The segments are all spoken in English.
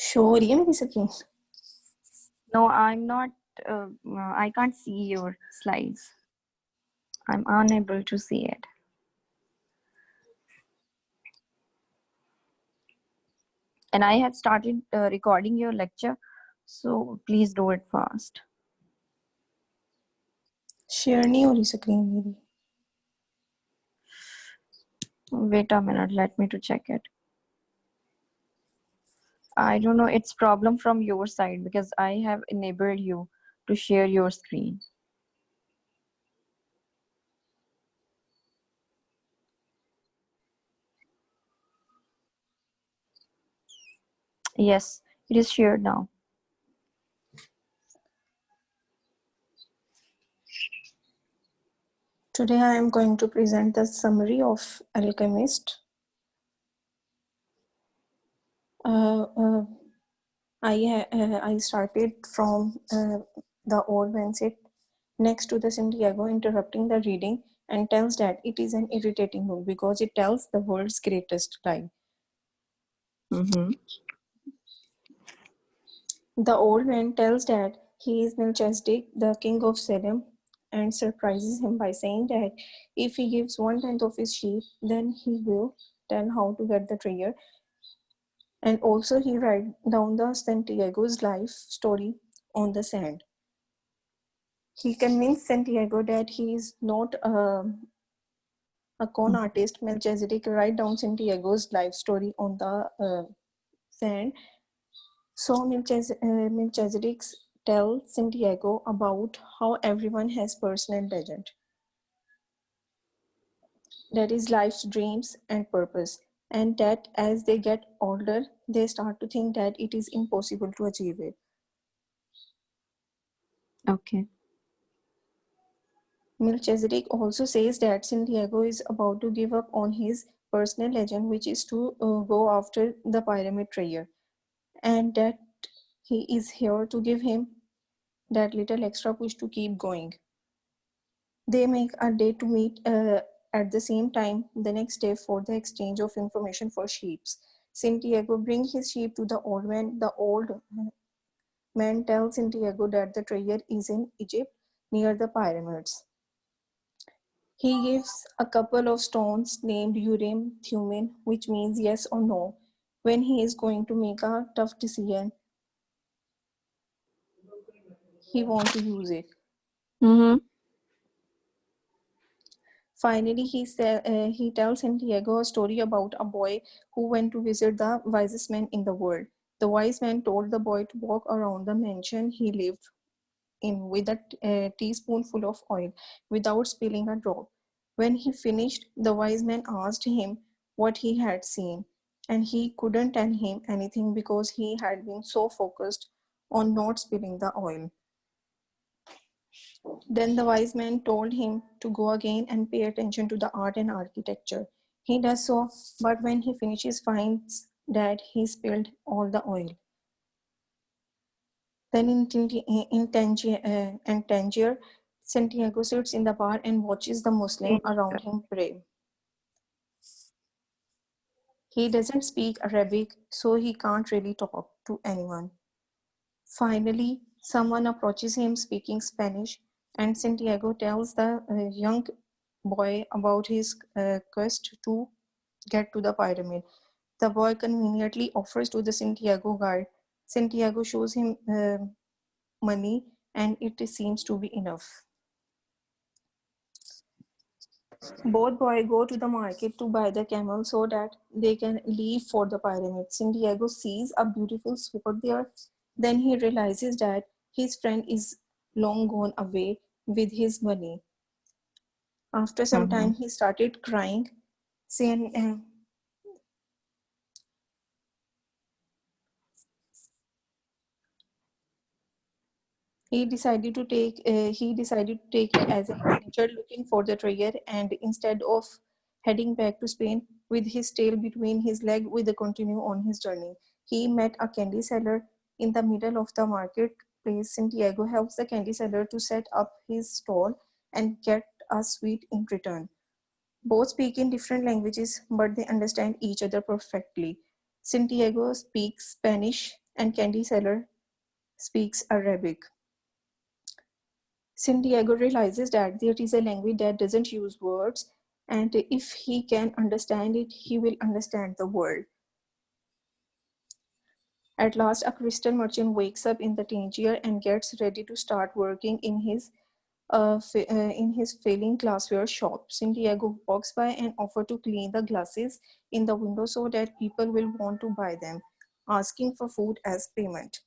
Show हो रही है मेरी screen? No, I'm not. I can't see your slides. I'm unable to see it. And I have started recording your lecture, so please do it fast. Share नहीं हो रही screen मेरी. Wait a minute, let me to check it. I don't know, it's problem from your side because I have enabled you to share your screen. Yes, it is shared now. Today I am going to present the summary of Alchemist. I started from the old man sit next to the Santiago, interrupting the reading and tells that it is an irritating book because it tells the world's greatest lie. The old man tells that he is Melchizedek, the king of Salem, and surprises him by saying that if he gives 1/10 of his sheep, then he will tell how to get the treasure. And also he writes down the Santiago's life story on the sand. He convinced Santiago that he is not a con artist. Melchizedek write down Santiago's life story on the sand. So Melchizedek tells Santiago about how everyone has personal legend. That is life's dreams and purpose. And that as they get older, they start to think that it is impossible to achieve it. Okay. Melchizedek also says that Santiago is about to give up on his personal legend, which is to go after the pyramid treasure, and that he is here to give him that little extra push to keep going. They make a date to meet at the same time the next day for the exchange of information for sheep. Santiago brings his sheep to the old man. The old man tells Santiago that the treasure is in Egypt near the pyramids. He gives a couple of stones named Urim, Thummim, which means yes or no, when he is going to make a tough decision. He wants to use it. Finally, he tells Santiago a story about a boy who went to visit the wisest man in the world. The wise man told the boy to walk around the mansion he lived in with a teaspoonful of oil without spilling a drop. When he finished, the wise man asked him what he had seen, and he couldn't tell him anything because he had been so focused on not spilling the oil. Then the wise man told him to go again and pay attention to the art and architecture. He does so, but when he finishes, finds that he spilled all the oil. Then in Tangier, Santiago sits in the bar and watches the Muslim around him pray. He doesn't speak Arabic, so he can't really talk to anyone. Finally, someone approaches him speaking Spanish, and Santiago tells the young boy about his quest to get to the pyramid. The boy conveniently offers to the Santiago guard. Santiago shows him money, and it seems to be enough. Both boys go to the market to buy the camel so that they can leave for the pyramid. Santiago sees a beautiful sword there. Then he realizes that his friend is long gone away with his money. After some time, he started crying, saying, he decided to take it as an adventure looking for the treasure, and instead of heading back to Spain with his tail between his legs with the continue on his journey. He met a candy seller in the middle of the marketplace. Santiago helps the candy seller to set up his stall and get a sweet in return. Both speak in different languages, but they understand each other perfectly. Santiago speaks Spanish and candy seller speaks Arabic. Santiago realizes that there is a language that doesn't use words, and if he can understand it, he will understand the world. At last, a crystal merchant wakes up in the Tangier and gets ready to start working in his failing glassware shop. Santiago walks by and offers to clean the glasses in the window so that people will want to buy them, asking for food as payment.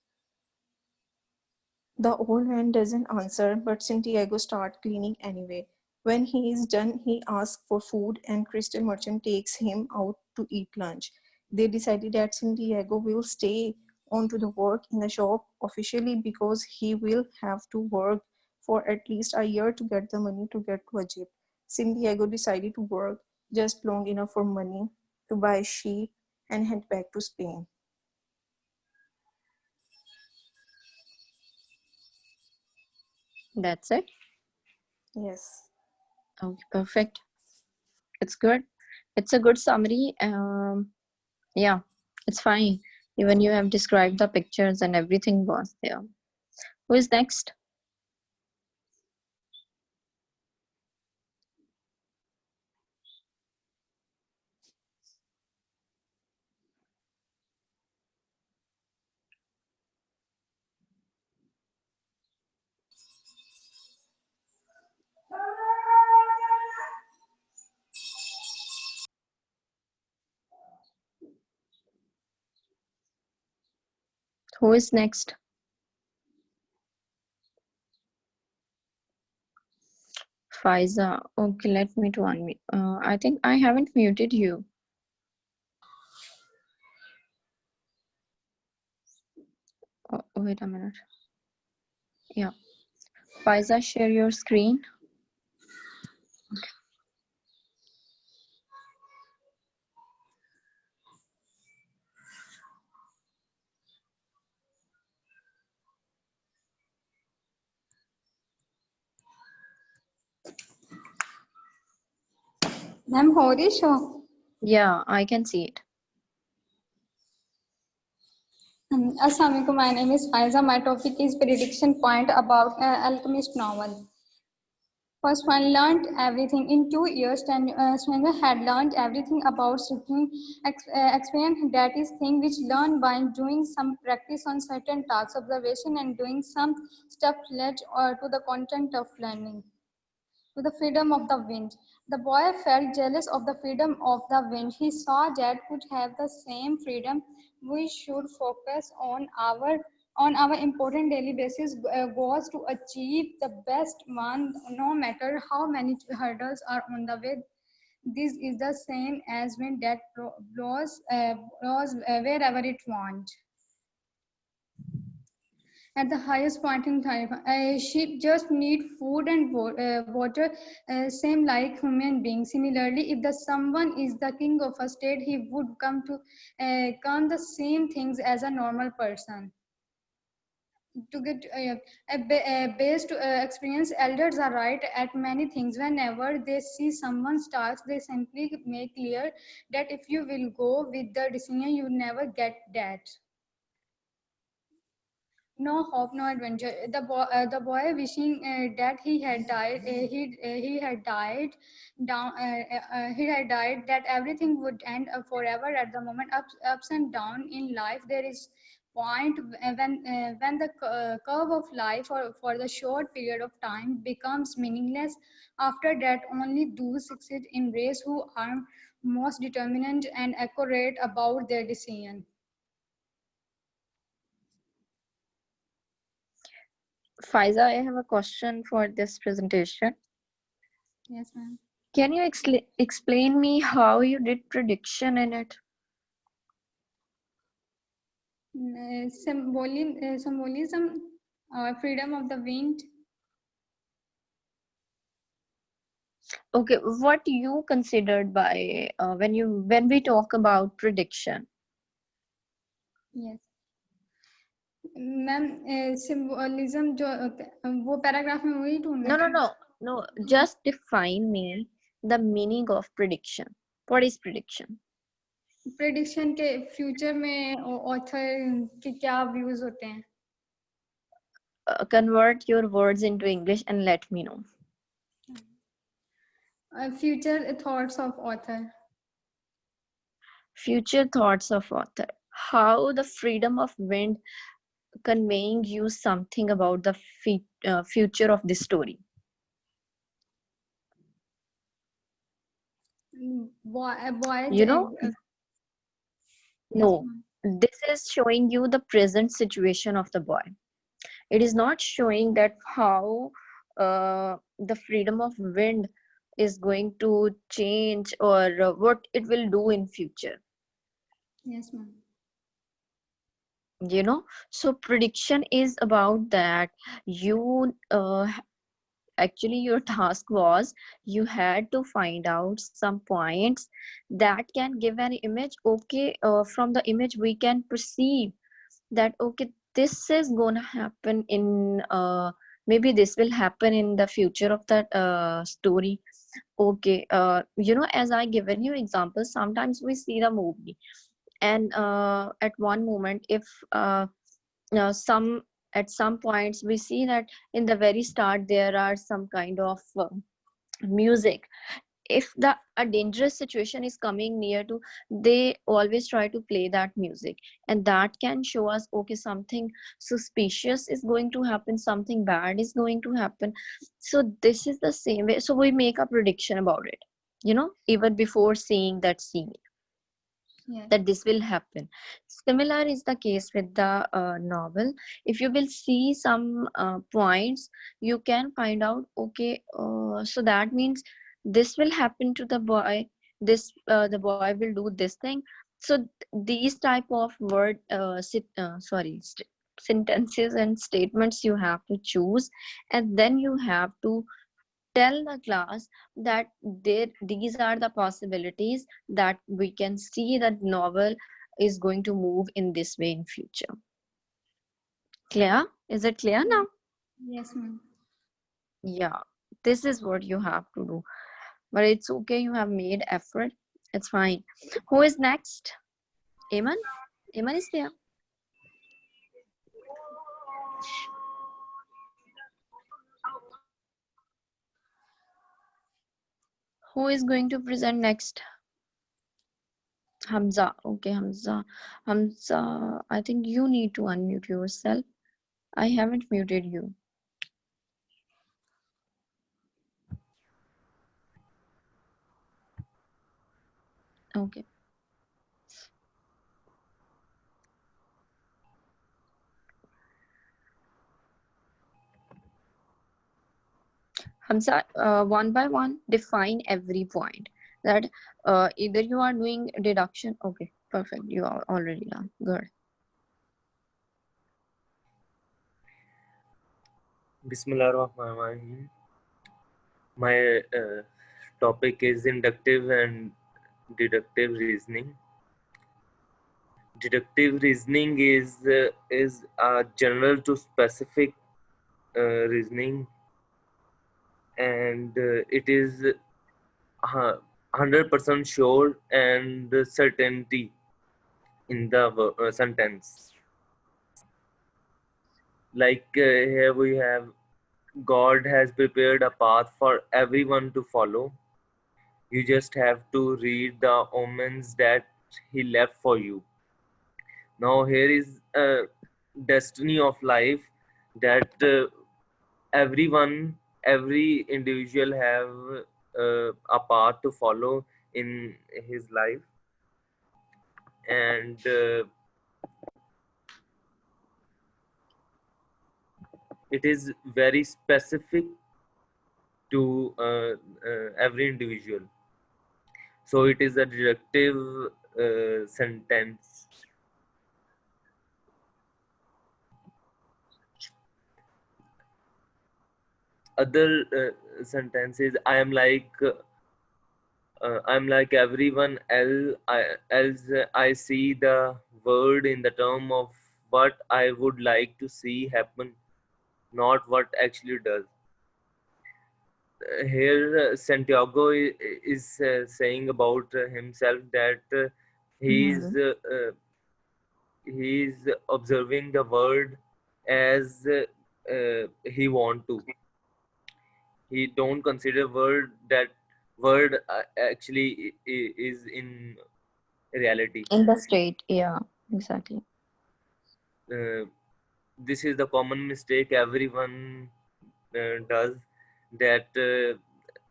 The old man doesn't answer, but Santiago starts cleaning anyway. When he is done, he asks for food, and Crystal Merchant takes him out to eat lunch. They decided that Santiago will stay on to the work in the shop officially because he will have to work for at least a year to get the money to get to Egypt. Santiago decided to work just long enough for money to buy sheep and head back to Spain. That's it. Yes. Okay, perfect. It's good. It's a good summary. Yeah, it's fine. Even you have described the pictures and everything was there. Who is next? Who is next? Faiza. Okay, let me to unmute. I think I haven't muted you. Oh, wait a minute. Yeah. Faiza, share your screen. Ma'am हो रही show Yeah, I can see it. Assalamu alaikum. My name is Faiza. My topic is prediction point about Alchemist novel. First one, learned everything in 2 years. Stranger had learned everything about seeking experience. That is thing which learned by doing some practice on certain tasks, observation, and doing some stuff related to the content of learning. To the freedom of the wind. The boy felt jealous of the freedom of the wind. He saw that could have the same freedom. We should focus on our important daily basis goals to achieve the best one, no matter how many hurdles are on the way. This is the same as wind that blows wherever it wants at the highest point in time. Sheep just need food and water, same like human beings. Similarly, if the someone is the king of a state, he would come the same things as a normal person. To get based experience, elders are right at many things. Whenever they see someone's task, they simply make clear that if you will go with the decision, you never get that. No hope, no adventure. The boy wishing that he had died. He had died down. He had died. That everything would end forever. At the moment, ups and down in life, there is point when the curve of life for the short period of time becomes meaningless. After that, only those succeed in race who are most determined and accurate about their decision. Faiza, I have a question for this presentation. Yes, ma'am. Can you explain me how you did prediction in it? Symbolism, freedom of the wind. Okay, what you considered by when we talk about prediction? Yes, ma'am symbolism जो वो paragraph में वही ढूंढना No, no, था. no, no. Just define me the meaning of prediction. What is prediction? Prediction के future में author के क्या व्यूज होते हैं? Convert your words into English and let me know. Future thoughts of author. Future thoughts of author. How the freedom of wind conveying you something about the future of this story. Boy, You know, yes, no, ma'am. this is showing you the present situation of the boy. It is not showing that how the freedom of wind is going to change or what it will do in future. Yes, ma'am. You know, so prediction is about that you actually your task was you had to find out some points that can give an image. Okay, from the image we can perceive that okay, this is gonna happen in maybe this will happen in the future of that story. Okay, you know, as I given you examples, sometimes we see the movie and at one moment if some at some points we see that in the very start there are some kind of music. If a dangerous situation is coming near to, they always try to play that music, and that can show us okay, something suspicious is going to happen, something bad is going to happen. So this is the same way, so we make a prediction about it, you know, even before seeing that scene, Yes. that this will happen. Similar is the case with the novel. If you will see some points, you can find out okay, so that means this will happen to the boy, this the boy will do this thing. So these type of sentences and statements you have to choose, and then you have to tell the class that these are the possibilities that we can see that novel is going to move in this way in future. Clear? Is it clear now? Yes, ma'am. Yeah, this is what you have to do, but it's okay, you have made effort, it's fine. Who is next? Aman? Aman is there. Who is going to present next? Hamza. Okay, Hamza. Hamza, I think you need to unmute yourself. I haven't muted you. Okay. Hamza, one by one, define every point. That either you are doing deduction. Okay, perfect. You are already done. Good. Bismillahirrahmanirrahim. My topic is inductive and deductive reasoning. Deductive reasoning is a general to specific reasoning, and it is 100% sure and certainty in the sentence. Like here we have God has prepared a path for everyone to follow. You just have to read the omens that He left for you. Now, here is a destiny of life that every individual have a path to follow in his life, and it is very specific to every individual. So it is a directive sentence. Other sentences, I'm like everyone else. I see the word in the term of what I would like to see happen, not what actually does. Here, Santiago is saying about himself that He's Mhm. uh, uh, he's observing the world as he want to. He don't consider word that word actually is in reality. In the state, yeah, exactly. uh, this is the common mistake everyone does, that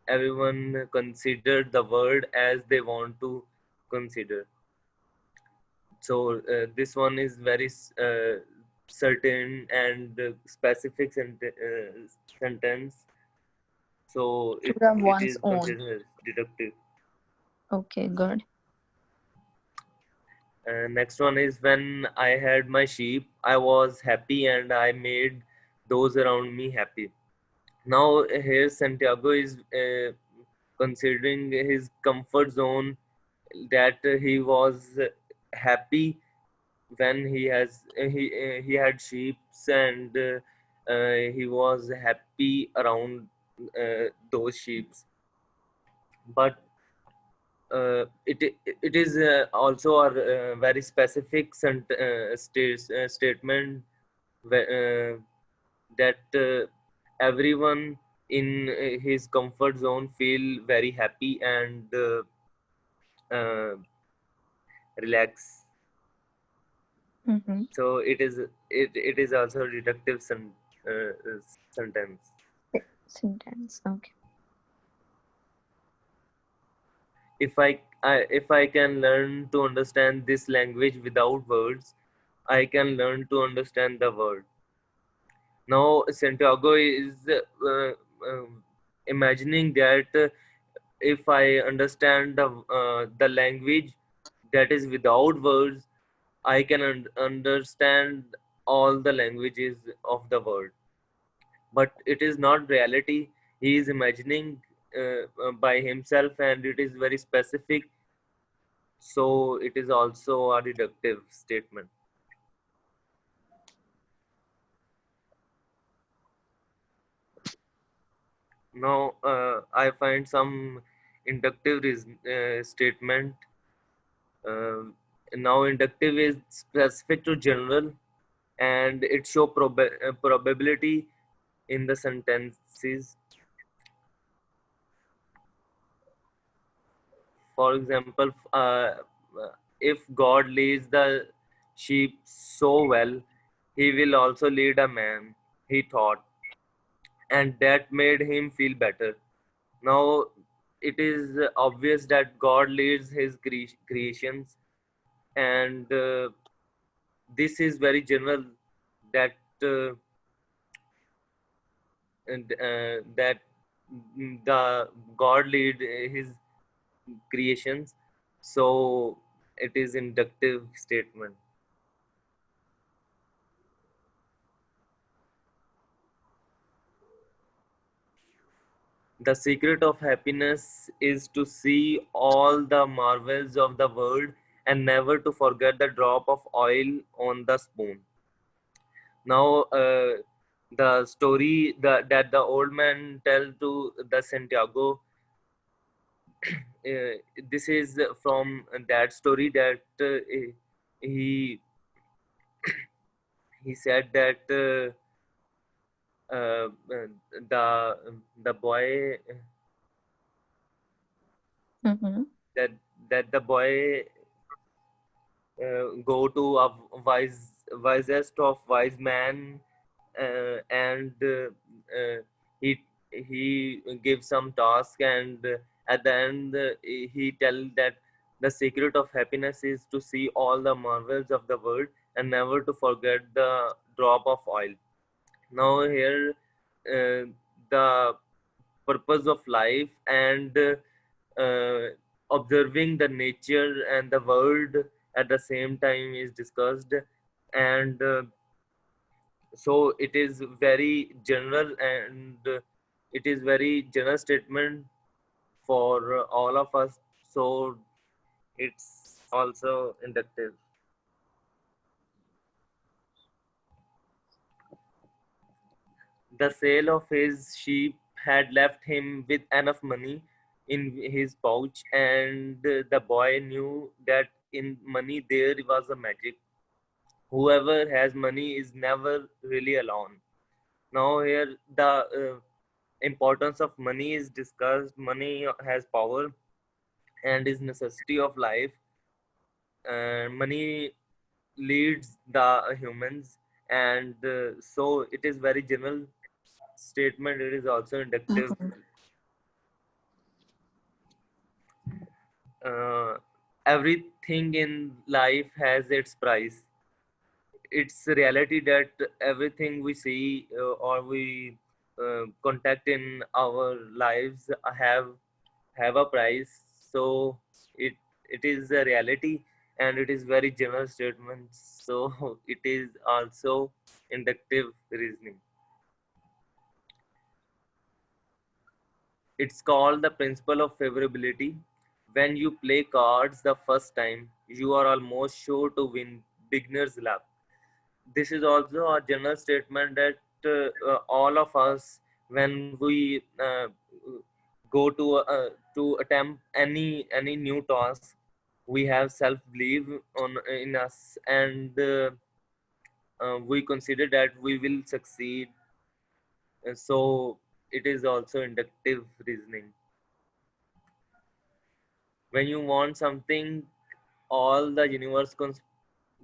everyone consider the word as they want to consider. So this one is very certain and specific sentence, so To it the it one's is own. considered as deductive. Okay, good. Next one is, when I had my sheep, I was happy and I made those around me happy. Now here Santiago is considering his comfort zone, that he was happy when he had sheep, and he was happy around those sheep. But it is also a very specific statement, that everyone in his comfort zone feel very happy and uh, relax. Mm-hmm. So it is also a deductive sentence. Sentence. Okay. If I can learn to understand this language without words, I can learn to understand the world. Now Santiago is imagining that if I understand the language that is without words, I can understand all the languages of the world. But it is not reality. He is imagining by himself, and it is very specific. So it is also a deductive statement. Now I find some inductive statement. Um Now inductive is specific to general, and it show probability in the sentences. For example, if God leads the sheep so well, he will also lead a man, he thought, and that made him feel better. Now, it is obvious that God leads his creations, and this is very general, that that the God lead his creations. So it is inductive statement. The secret of happiness is to see all the marvels of the world and never to forget the drop of oil on the spoon. Now, the story that the old man tell to the Santiago, uh, this is from that story, that he he said that the boy, Mm-hmm. that the boy go to a wisest of wise man, and he gives some task, and at the end he tell that the secret of happiness is to see all the marvels of the world and never to forget the drop of oil. Now here uh, the purpose of life and observing the nature and the world at the same time is discussed, and so it is very general, and it is very general statement for all of us, so it's also inductive. The sale of his sheep had left him with enough money in his pouch, and the boy knew that in money there was a magic. Whoever has money is never really alone. Now here the importance of money is discussed. Money has power and is necessity of life. Money leads the humans, and so it is very general statement. It is also inductive. uh, Everything in life has its price. It's a reality that everything we see or we contact in our lives have a price. So it it is a reality, and it is very general statement. So it is also inductive reasoning. It's called the principle of favorability. When you play cards the first time, you are almost sure to win. Beginner's luck. This is also a general statement that all of us, when we go to attempt any new task, we have self belief on in us, and we consider that we will succeed. So it is also inductive reasoning. When you want something, all the universe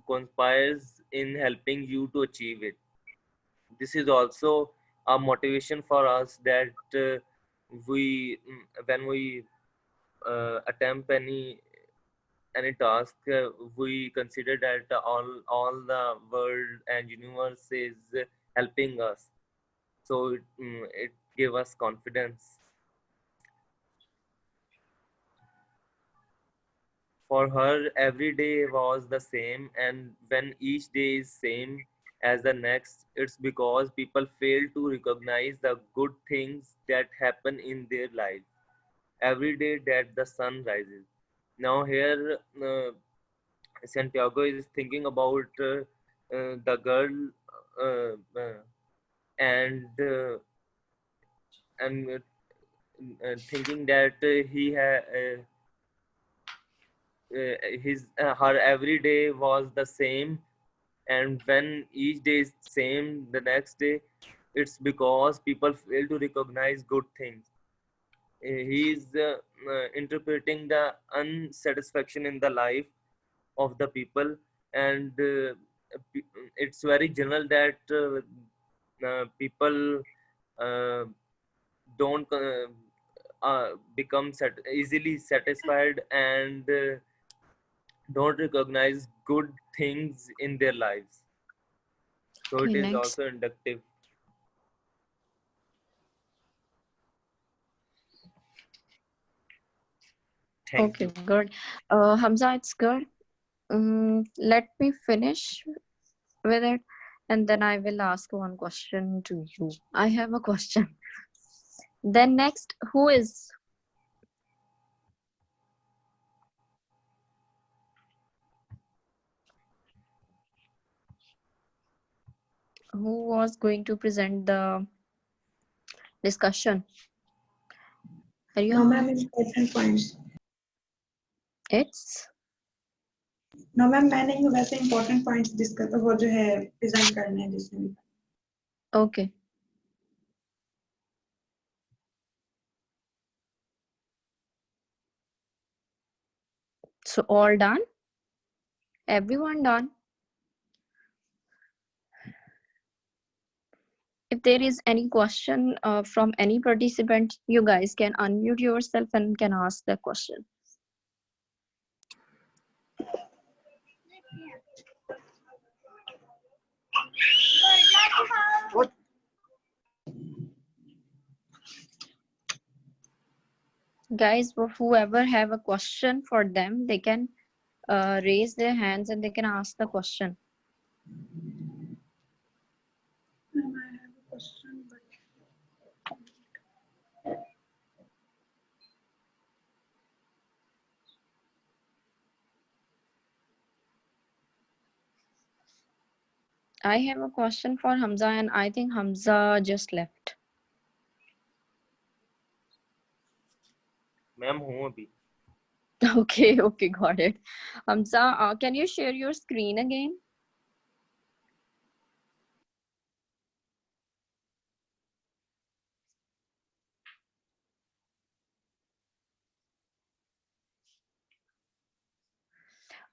conspires in helping you to achieve it. This is also a motivation for us that when we attempt any task, we consider that all the world and universe is helping us. So it give us confidence. For her, every day was the same, and when each day is same as the next, it's because people fail to recognize the good things that happen in their life every day that the sun rises. Now here, Santiago is thinking about the girl and thinking that his her every day was the same, and when each day is same the next day, it's because people fail to recognize good things. He is interpreting the unsatisfaction in the life of the people, and it's very general that people uh, don't become easily satisfied, and don't recognize good things in their lives. So it Okay, is next. also inductive. Thank Okay, you. good. Hamza, it's good. Let me finish with it, and then I will ask one question to you. I have a question. Then next, who was going to present the discussion? No Aryan? Ma'am important points It's no ma'am मैं नहीं हूँ वैसे important points discuss वो जो है present करने हैं जिसमें भी okay. So all done? Everyone done? If there is any question from any participant, you guys can unmute yourself and can ask the question. Guys, whoever have a question for them, they can raise their hands and they can ask the question. Ma'am I have a question but I have a question for Hamza, and I think Hamza just left. Ma'am हूँ अभी. Okay, okay, got it. Hamza, can you share your screen again?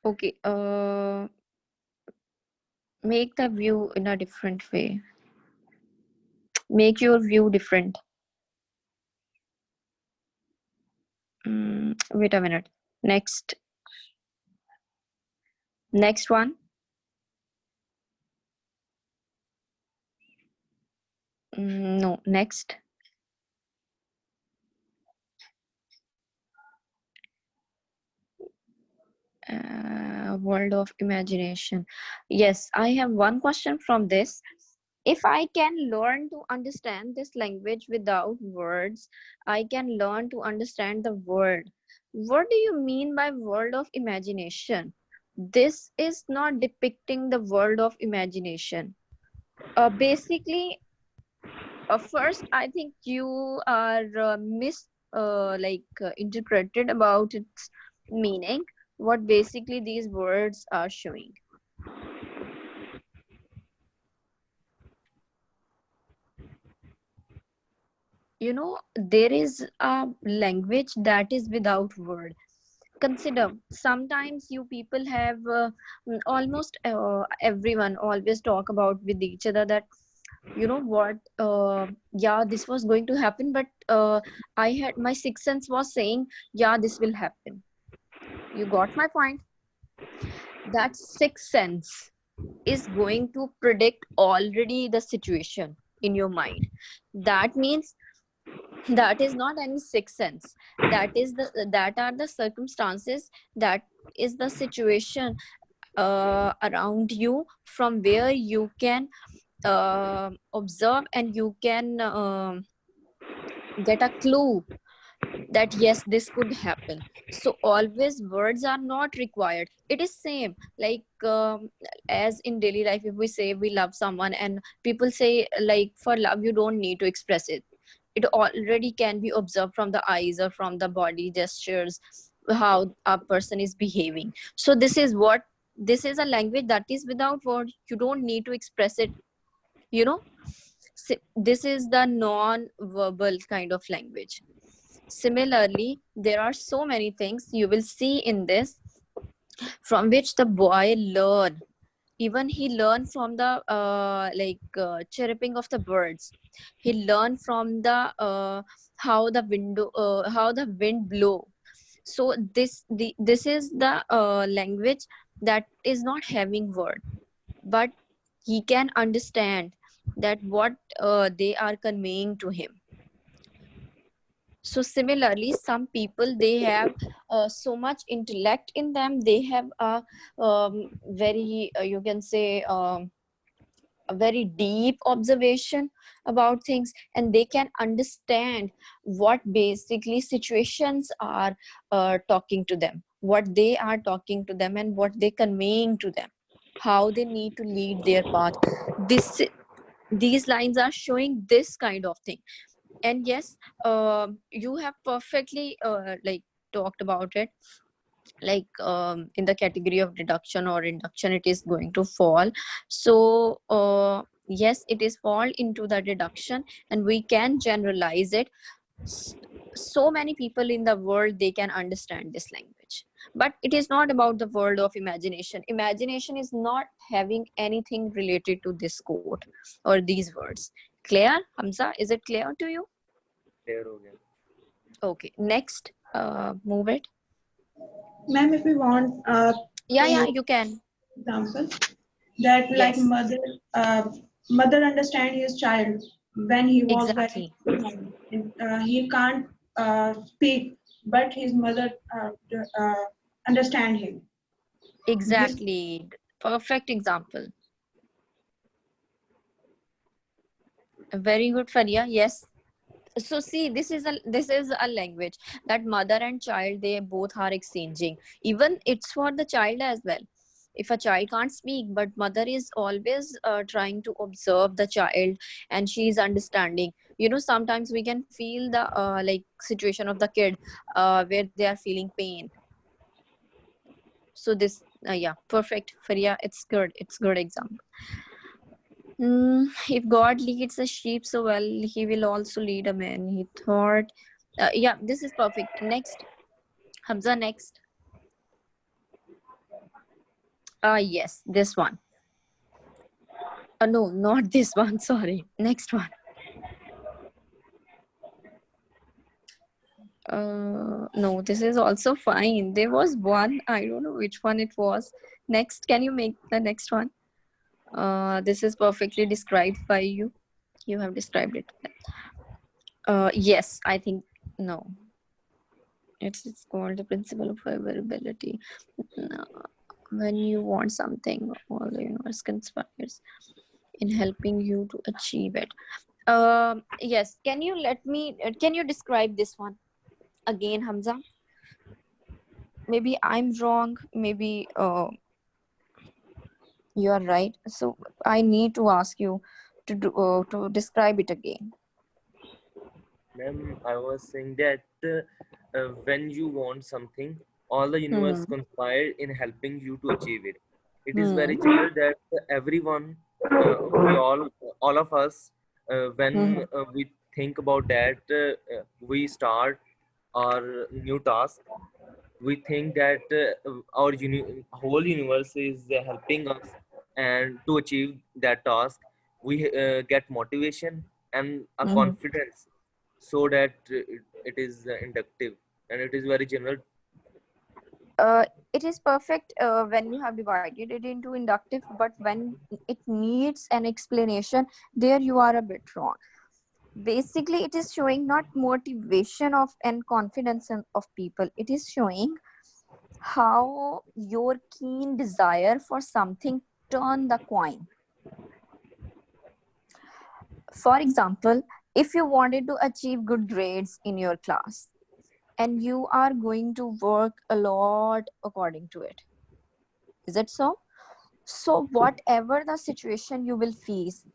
Okay, make the view in a different way. Make your view different. Wait a minute. Next, next one. No, next. World of imagination. Yes, I have one question from this. If I can learn to understand this language without words, I can learn to understand the world. What do you mean by world of imagination? This is not depicting the world of imagination. Basically, first, I think you are interpreted about its meaning. What basically these words are showing. You know, there is a language that is without word. Consider, sometimes you people have almost everyone always talk about with each other that you know what, yeah, this was going to happen, but I had my sixth sense was saying, yeah, this will happen. You got my point? That sixth sense is going to predict already the situation in your mind. That means that is not any sixth sense. That are the circumstances, that is the situation around you, from where you can observe, and you can get a clue that yes, this could happen. So always words are not required. It is same like as in daily life, if we say we love someone and people say like, for love you don't need to express it. It already can be observed from the eyes or from the body gestures, how a person is behaving. So this is what, this is a language that is without word. You don't need to express it, you know. This is the non-verbal kind of language. Similarly, there are so many things you will see in this from which the boy learn. Even he learned from the chirping of the birds. He learned from the how the wind blow. So this is the language that is not having word, but he can understand that what they are conveying to him. So similarly, some people, they have so much intellect in them. They have a very you can say a very deep observation about things, and they can understand what basically situations are talking to them, what they are talking to them, and what they conveying to them, how they need to lead their path. This these lines are showing this kind of thing. And yes, you have perfectly talked about it, in the category of deduction or induction, it is going to fall. So yes, it is fall into the deduction, and we can generalize it. S- so many people in the world, they can understand this language, but it is not about the world of imagination. Imagination is not having anything related to this quote or these words. Clear, Hamza? Is it clear to you? Clear हो गया. Okay, next, move it. Ma'am, if we want Yeah, yeah, to you can. example that like Yes, mother understand his child when he was very exactly. young. And, he can't speak, but his mother understand him. This Exactly. Perfect example. Very good, Faria. Yes. So see, this is a language that mother and child, they both are exchanging. Even it's for the child as well. If a child can't speak, but mother is always trying to observe the child, and she is understanding. You know, sometimes we can feel the situation of the kid where they are feeling pain. So this yeah, perfect, Faria. It's good, it's good example. If God leads a sheep so well, he will also lead a man, he thought. Yeah, this is perfect. Next, Hamza, next. Yes, this one. No, not this one. Sorry, next one. No, this is also fine. There was one, I don't know which one it was. Next, can you make the next one? This is perfectly described by you. You have described it. Yes, I think no. It's called the principle of availability. No. When you want something, all the universe conspires in helping you to achieve it. Yes. Can you let me? Can you describe this one again, Hamza? Maybe I'm wrong. Maybe you are right. So I need to ask you to describe it again. Ma'am, I was saying that when you want something, all the universe Hmm. conspire in helping you to achieve it. It is very Hmm. general that everyone, we all of us, when Hmm. we think about that, we start our new task. We think that our whole universe is helping us and to achieve that task. We get motivation and a Hmm. confidence, so that it is inductive, and it is very general. It is perfect when you have divided it into inductive, but when it needs an explanation, there you are a bit wrong. Basically, it is showing not motivation of and confidence of people. It is showing how your keen desire for something turn the coin. For example, if you wanted to achieve good grades in your class and you are going to work a lot according to it, is it so? So whatever the situation you will face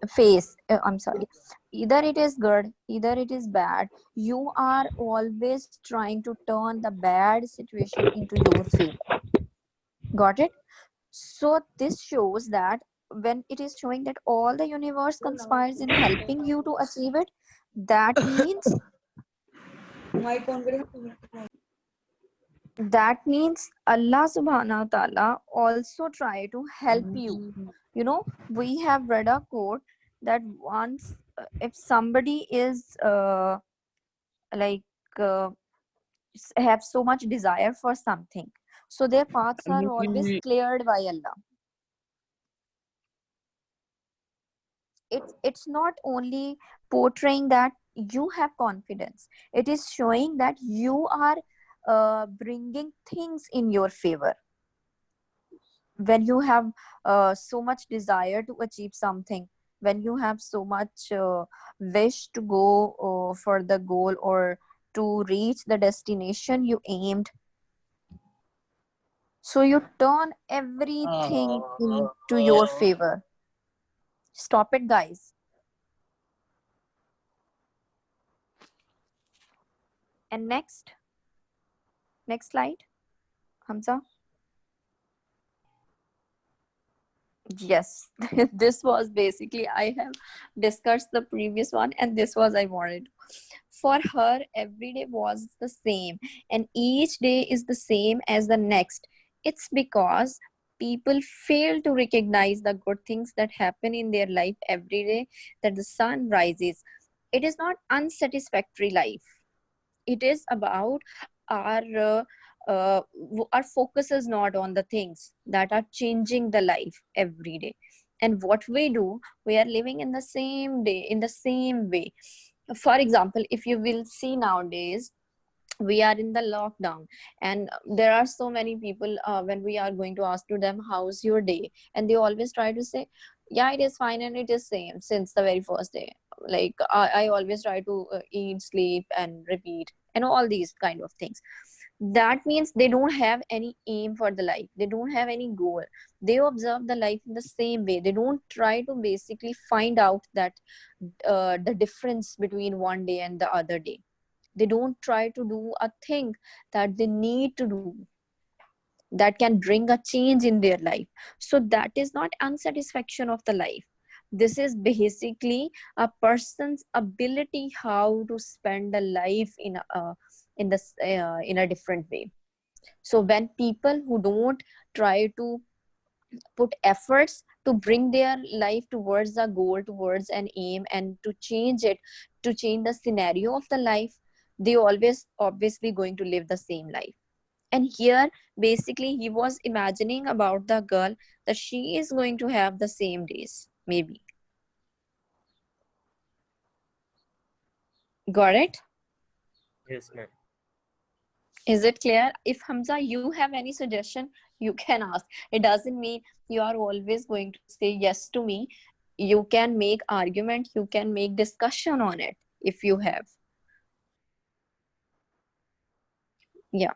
I'm sorry, either it is good, either it is bad, you are always trying to turn the bad situation into your favor. Got it? So this shows that when it is showing that all the universe conspires in helping you to achieve it, that means Allah subhanahu wa ta'ala also try to help you. You know, we have read a quote that once if somebody is like uh, have so much desire for something, so their paths are always cleared by Allah. It's not only portraying that you have confidence, it is showing that you are bringing things in your favor. When you have so much desire to achieve something, when you have so much wish to go for the goal or to reach the destination you aimed, so you turn everything into your favor. Stop it, guys. And next slide, Hamza. Yes, this was basically, I have discussed the previous one, and this was I wanted. For her, every day was the same, and each day is the same as the next. It's because people fail to recognize the good things that happen in their life every day, that the sun rises. It is not unsatisfactory life. It is about our our focus is not on the things that are changing the life every day. And what we do, we are living in the same day in the same way. For example, if you will see nowadays, we are in the lockdown, and there are so many people, when we are going to ask to them how's your day, and they always try to say, yeah, it is fine, and it is same since the very first day. Like I always try to eat, sleep, and repeat, and all these kind of things. That means they don't have any aim for the life, they don't have any goal. They observe the life in the same way. They don't try to basically find out that the difference between one day and the other day. They don't try to do a thing that they need to do. that can bring a change in their life. So that is not unsatisfaction of the life. This is basically a person's ability how to spend a life in a different way. So when people who don't try to put efforts to bring their life towards a goal, towards an aim, and to change it, to change the scenario of the life, they always obviously going to live the same life. And here basically he was imagining about the girl that she is going to have the same days, maybe. Got it? Yes, ma'am. Is it clear? If Hamza, you have any suggestion, you can ask. It doesn't mean you are always going to say yes to me. You can make argument, you can make discussion on it if you have. Yeah.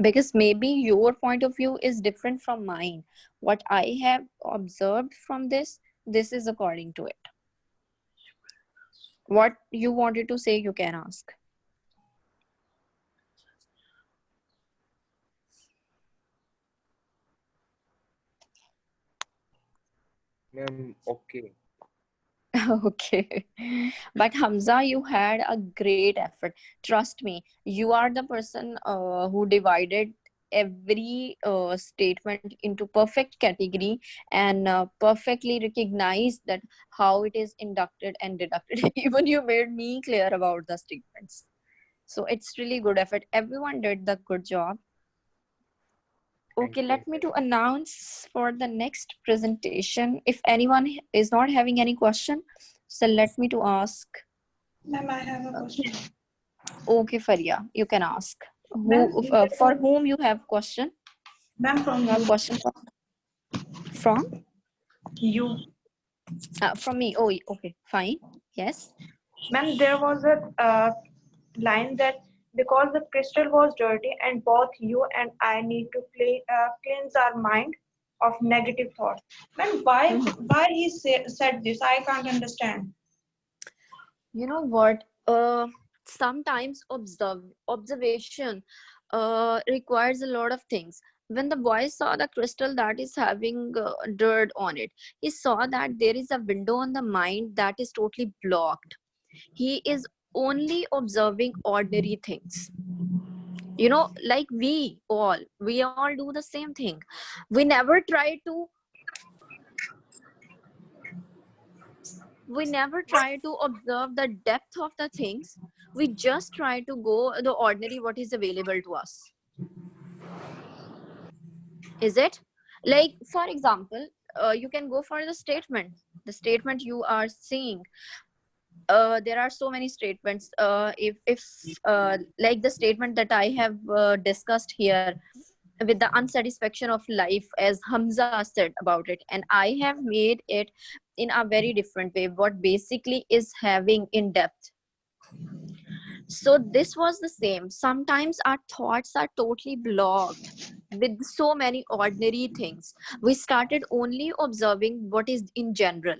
Because maybe your point of view is different from mine. What I have observed from this is according to it. What you wanted to say, you can ask. Ma'am, okay. Okay. But Hamza, you had a great effort. Trust me, you are the person who divided every statement into perfect category and perfectly recognized that how it is inducted and deducted. Even you made me clear about the statements. So it's really good effort. Everyone did the good job. Thank Okay, you let me to very announce for the next presentation. If anyone is not having any question, so let me to ask. Ma'am, I have a question. Okay, Faria, you can ask. Ma'am, Who there for was, whom you have question? ma'am, from You have you. question from You. from me. Oh, okay, fine. Yes. Ma'am, there was a line that because the crystal was dirty and both you and I need to cleanse our mind of negative thoughts. Ma'am, Mhm. why he said this? I can't understand. You know what? Sometimes observation requires a lot of things. When the boy saw the crystal that is having dirt on it, he saw that there is a window on the mind that is totally blocked. He is only observing ordinary things. You know, like we all do the same thing. We never try to observe the depth of the things. We just try to go the ordinary what is available to us. Is it? Like for example, you can go for the statement you are seeing. There are so many statements. If like the statement that I have discussed here with the unsatisfaction of life, as Hamza said about it, and I have made it in a very different way, what basically is having in depth. So this was the same. Sometimes our thoughts are totally blocked with so many ordinary things. We started only observing what is in general,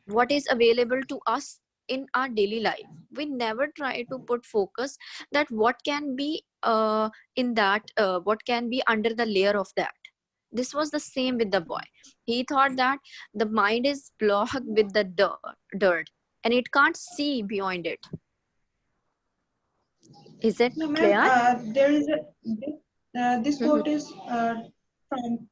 what is available to us in our daily life. We never try to put focus that what can be in that what can be under the layer of that. This was the same with the boy. He thought that the mind is blocked with the dirt and it can't see beyond it. Is it No, ma'am, clear? there is this quote is from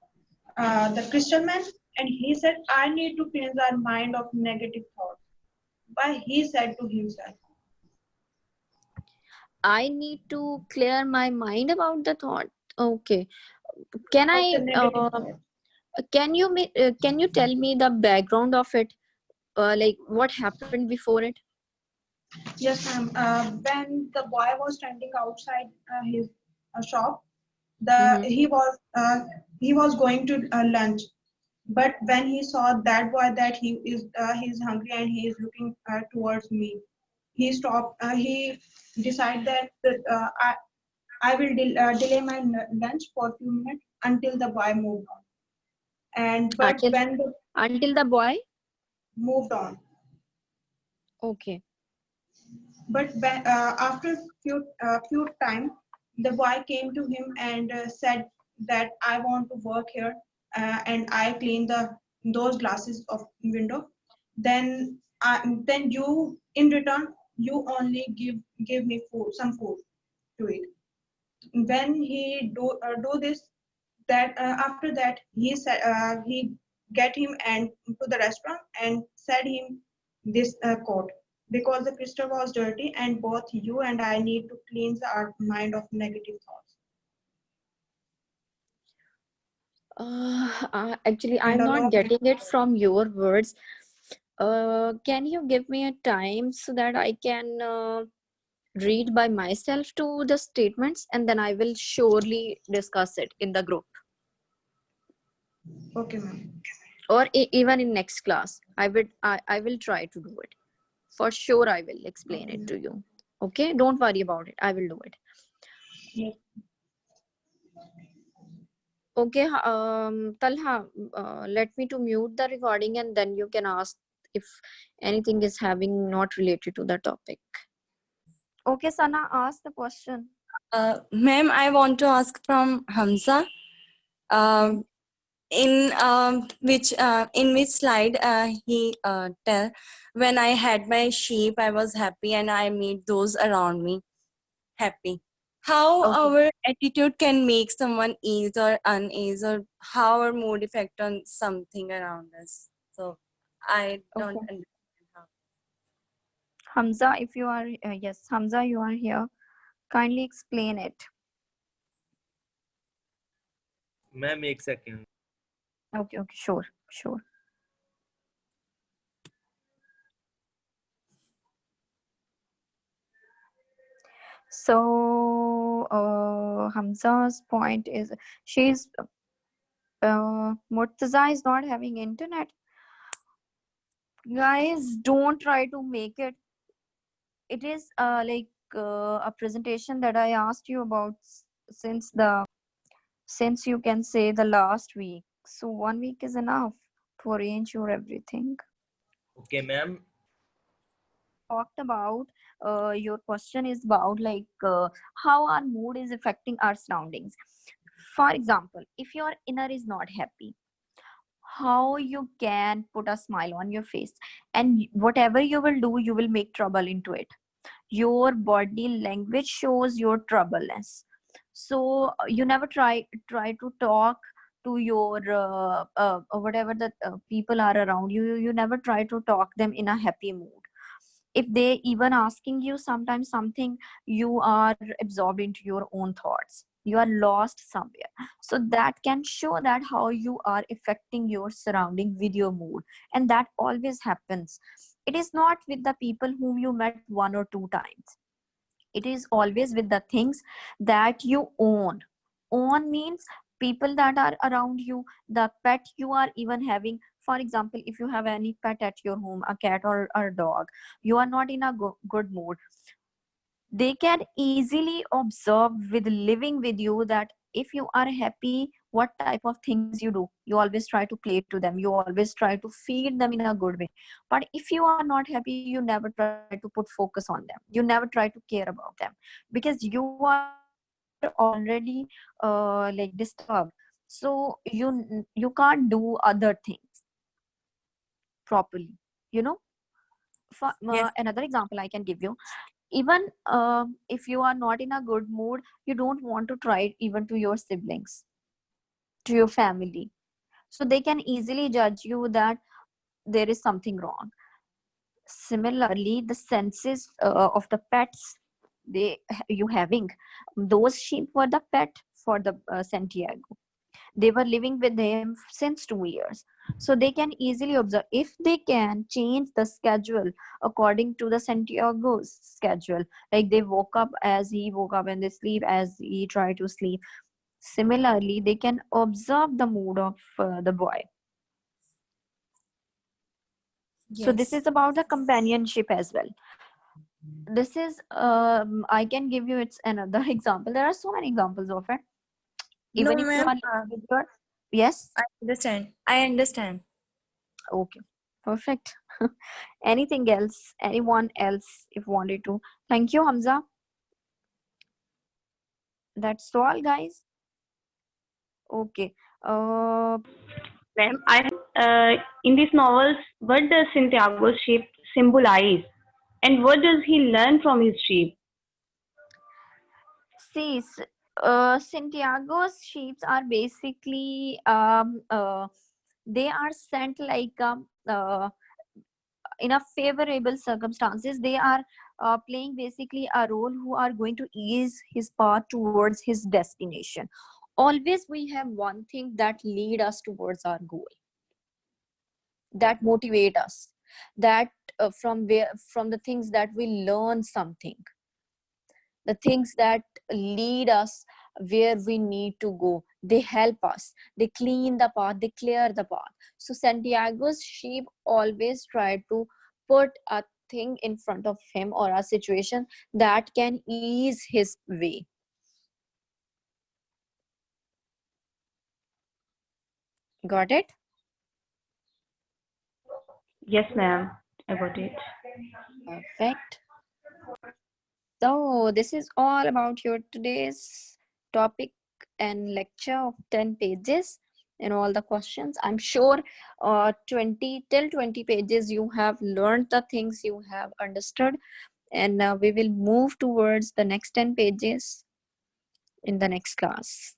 the Christian man, and he said, "I need to cleanse our mind of negative thoughts." Why he said to himself I need to clear my mind about the thought. Okay. Can of the I? negative thoughts. Can you tell me the background of it? Like what happened before it? Yes, ma'am. When the boy was standing outside his shop, the Mm-hmm. he was going to lunch. But when he saw that boy that he's hungry and he is looking towards me, he stopped. He decided that I will delay my lunch for a few minutes until the boy moved on. And but Until when the until the boy. moved on, Okay. But after few time, the boy came to him and said that I want to work here, and I clean the those glasses of window. Then you in return you only give me food, some food to eat. When he do this, that after that he get him and to the restaurant and said him this quote, because the crystal was dirty and both you and I need to cleanse our mind of negative thoughts. Actually, And I'm the not law getting it from your words. Can you give me a time so that I can read by myself to the statements, and then I will surely discuss it in the group, okay ma'am. or even in next class. I will try to do it. For sure, I will explain Okay it ma'am. to you. Okay, don't worry about it. I will do it. Yes. Okay, Talha, let me to mute the recording, and then you can ask if anything is having not related to the topic. Okay, Sana, ask the question. Ma'am, I want to ask from Hamza. Okay. Um, in which slide he tell, when I had my sheep, I was happy, and I made those around me happy. How Okay, our attitude can make someone ease or unease, or how our mood effect on something around us. So I don't okay. understand how. Hamza, if you are, yes, Hamza, you are here. Kindly explain it. Ma'am, एक second. Okay, okay, sure, sure. So, Hamza's point is Murtaza is not having internet. Guys, don't try to make it. It is a presentation that I asked you about since you can say the last week. So 1 week is enough to arrange your everything. Okay, ma'am. Talked about your question is about how our mood is affecting our surroundings. For example, if your inner is not happy, how you can put a smile on your face, and whatever you will do, you will make trouble into it. Your body language shows your troubleness. So you never try to talk to your whatever the people are around you. You never try to talk them in a happy mood. If they even asking you sometimes something, you are absorbed into your own thoughts, you are lost somewhere. So that can show that how you are affecting your surrounding with your mood. And that always happens. It is not with the people whom you met 1 or 2 times. It is always with the things that you own means people that are around you, the pet you are even having. For example, if you have any pet at your home, a cat or a dog, you are not in a good mood, they can easily observe with living with you that if you are happy, what type of things you do. You always try to play to them, you always try to feed them in a good way. But if you are not happy, you never try to put focus on them, you never try to care about them, because you are already disturbed. So you can't do other things properly, you know. For Yes, another example I can give you, even if you are not in a good mood, you don't want to try it even to your siblings, to your family. So they can easily judge you that there is something wrong. Similarly, the senses of the pets, they you having, those sheep were the pet for the Santiago. They were living with him since 2 years. So they can easily observe if they can change the schedule according to the Santiago's schedule. Like they woke up as he woke up and they sleep as he tried to sleep. Similarly, they can observe the mood of the boy. So this yes. is about the companionship as well. This is I can give you it's another example. There are so many examples of it. No, Even if you ma'am. are living with your, yes, I understand. I understand. okay, perfect. Anything else? Anyone else if wanted to? Thank you, Hamza. That's all, guys. Okay. Ma'am, in these novels, what does Santiago's sheep symbolize? And what does he learn from his sheep? See, Santiago's sheep are basically they are sent like in a favorable circumstances. They are playing basically a role who are going to ease his path towards his destination. Always we have one thing that lead us towards our goal, that motivate us, that from the things that we learn something, the things that lead us where we need to go. They help us, they clean the path, they clear the path. So Santiago's sheep always try to put a thing in front of him or a situation that can ease his way. Got it? Yes, ma'am. I got it. Perfect. So this is all about your today's topic and lecture of 10 pages and all the questions. I'm sure 20 till 20 pages you have learned the things, you have understood, and we will move towards the next 10 pages in the next class.